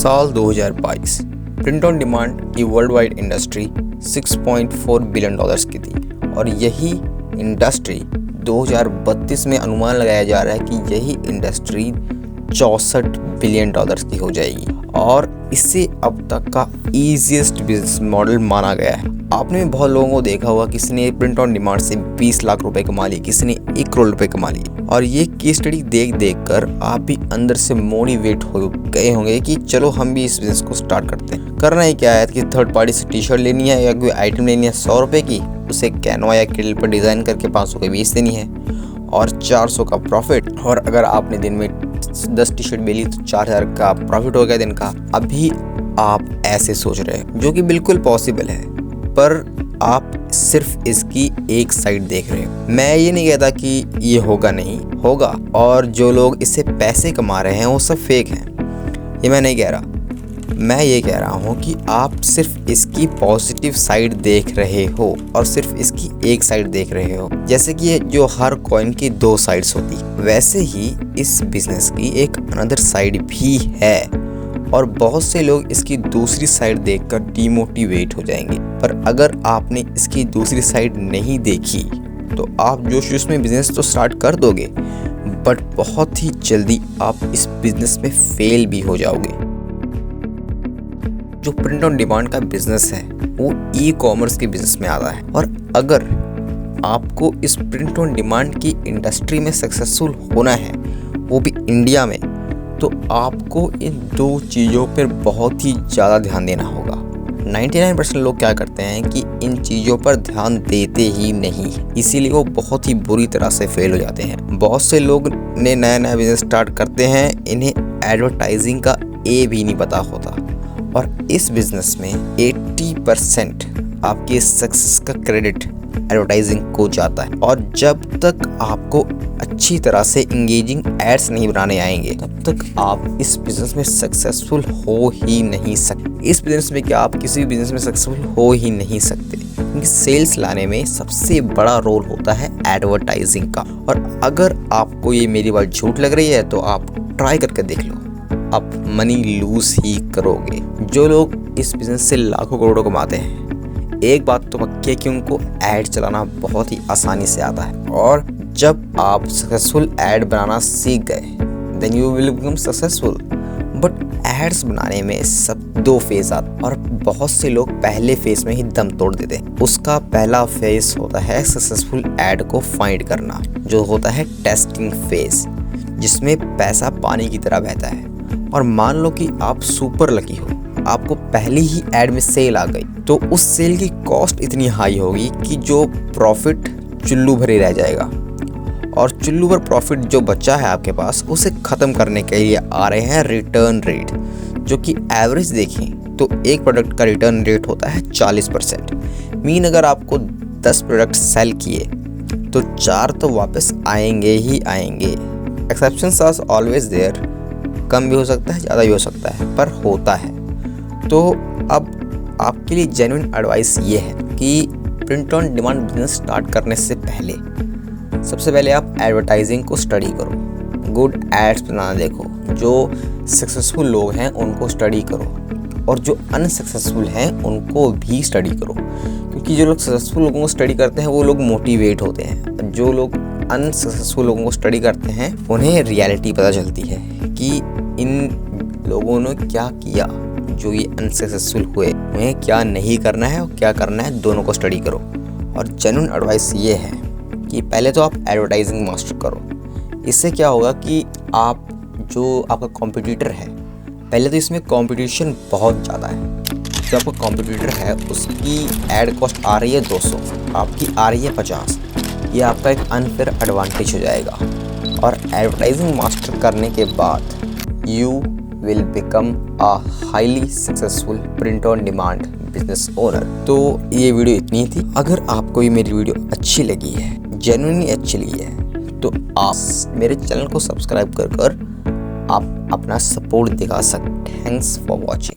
साल 2022 print on demand की world wide industry 6.4 billion dollars की थी और यही इंडस्ट्री 2032 में अनुमान लगाया जा रहा है कि यही इंडस्ट्री 64 बिलियन डॉलर्स की हो जाएगी और इसे अब तक का ईजीएस्ट बिजनेस मॉडल माना गया है। आपने बहुत लोगों को देखा होगा, किसी ने प्रिंट ऑन डिमांड से 20 लाख रुपए कमा लिए, किसी ने 1 करोड़ रुपए कमा लिए। और ये केस स्टडी देख देख कर आप भी अंदर से मोटिवेट हो गए होंगे कि चलो हम भी इस बिजनेस को स्टार्ट करते हैं। करना ही क्या है कि थर्ड पार्टी से टी शर्ट लेनी है या कोई आइटम लेनी है 100 रुपए की, उसे कैनवा या क्रिल पर डिज़ाइन करके 500 की बेच देनी है और 400 का प्रॉफिट। और अगर आपने दिन में 10 टी शर्ट बेची तो 4000 का प्रॉफिट हो गया दिन का। अभी आप ऐसे सोच रहे हैं, जो कि बिल्कुल पॉसिबल है, पर आप सिर्फ इसकी एक साइड देख रहे हो। मैं ये नहीं कहता कि ये होगा, नहीं होगा, और जो लोग इससे पैसे कमा रहे हैं वो सब फेक हैं, ये मैं नहीं कह रहा। मैं ये कह रहा हूँ कि आप सिर्फ इसकी पॉजिटिव साइड देख रहे हो और सिर्फ इसकी एक साइड देख रहे हो। जैसे कि जो हर कॉइन की 2 साइड्स होती, वैसे ही इस बिजनेस की एक अनदर साइड भी है और बहुत से लोग इसकी दूसरी साइड देखकर डिमोटिवेट हो जाएंगे। पर अगर आपने इसकी दूसरी साइड नहीं देखी तो आप जोश में बिजनेस तो स्टार्ट कर दोगे, बट बहुत ही जल्दी आप इस बिजनेस में फेल भी हो जाओगे। जो प्रिंट ऑन डिमांड का बिजनेस है वो ई कॉमर्स के बिजनेस में आता है, और अगर आपको इस प्रिंट ऑन डिमांड की इंडस्ट्री में सक्सेसफुल होना है, वो भी इंडिया में, तो आपको इन 2 चीज़ों पर बहुत ही ज़्यादा ध्यान देना होगा। 99% लोग क्या करते हैं कि इन चीज़ों पर ध्यान देते ही नहीं, इसीलिए वो बहुत ही बुरी तरह से फेल हो जाते हैं। बहुत से लोग ने नया बिजनेस स्टार्ट करते हैं, इन्हें एडवर्टाइजिंग का ए भी नहीं पता होता, और इस बिजनेस में 80% आपके सक्सेस का क्रेडिट एडवर्टाइजिंग को जाता है। और जब तक आपको अच्छी तरह से इंगेजिंग एड्स नहीं बनाने आएंगे, तब तक आप इस बिजनेस में सक्सेसफुल हो ही नहीं सकते। इस बिजनेस में क्या, आप किसी भी बिजनेस में सक्सेसफुल हो ही नहीं सकते, क्योंकि सेल्स लाने में सबसे बड़ा रोल होता है एडवर्टाइजिंग का। और अगर आपको ये मेरी बात झूठ लग रही है तो आप ट्राई करके देख लो, आप मनी लूज ही करोगे। जो लोग इस बिजनेस से लाखों करोड़ों कमाते हैं, एक बात तो पक्की है कि उनको ऐड चलाना बहुत ही आसानी से आता है, और जब आप सक्सेसफुल ऐड बनाना सीख गए then you will become successful. But ads बनाने में सब 2 फेज आते, और बहुत से लोग पहले फेज में ही दम तोड़ देते हैं। उसका पहला फेज होता है सक्सेसफुल ऐड को फाइंड करना, जो होता है टेस्टिंग फेज, जिसमें पैसा पानी की तरह बहता है। और मान लो कि आप सुपर लकी हो, आपको पहली ही ऐड में सेल आ गई, तो उस सेल की कॉस्ट इतनी हाई होगी कि जो प्रॉफिट चुल्लू भरे रह जाएगा, और चुल्लू भर प्रॉफिट जो बचा है आपके पास, उसे ख़त्म करने के लिए आ रहे हैं रिटर्न रेट, जो कि एवरेज देखें तो एक प्रोडक्ट का रिटर्न रेट होता है 40%। मीन अगर आपको 10 प्रोडक्ट सेल किए तो 4 तो वापस आएंगे ही आएंगे। एक्सेप्शंस आर ऑलवेज देयर, कम भी हो सकता है, ज़्यादा भी हो सकता है, पर होता है। तो अब आपके लिए जेन्युइन एडवाइस ये है कि print on demand business start करने से पहले सबसे पहले आप एडवर्टाइजिंग को स्टडी करो, गुड एड्स बनाना देखो, जो सक्सेसफुल लोग हैं उनको स्टडी करो, और जो अनसक्सेसफुल हैं उनको भी स्टडी करो, क्योंकि जो लोग सक्सेसफुल लोगों को स्टडी करते हैं वो लोग मोटिवेट होते हैं। जो लोग अनसक्सेसफुल लोगों को स्टडी करते हैं उन्हें रियलिटी पता चलती है कि इन लोगों ने क्या किया, जो ये अनसक्सेसफुल हुए, उन्हें क्या नहीं करना है और क्या करना है, दोनों को स्टडी करो। और जेन्युइन एडवाइस ये है कि पहले तो आप एडवर्टाइजिंग मास्टर करो। इससे क्या होगा कि आप जो आपका कॉम्पिटिटर है, पहले तो इसमें कंपटीशन बहुत ज़्यादा है। जो आपका कॉम्पिटिटर है उसकी ऐड कॉस्ट आ रही है 200, आपकी आ रही है 50, ये आपका एक अनफेयर एडवांटेज हो जाएगा। और एडवर्टाइजिंग मास्टर करने के बाद you will become a highly successful print on demand business owner. तो ये वीडियो इतनी थी। अगर आपको ये मेरी वीडियो अच्छी लगी है, जेन्युइनली अच्छी लगी है, तो आप मेरे चैनल को सब्सक्राइब कर आप अपना सपोर्ट दिखा सकते। Thanks for watching.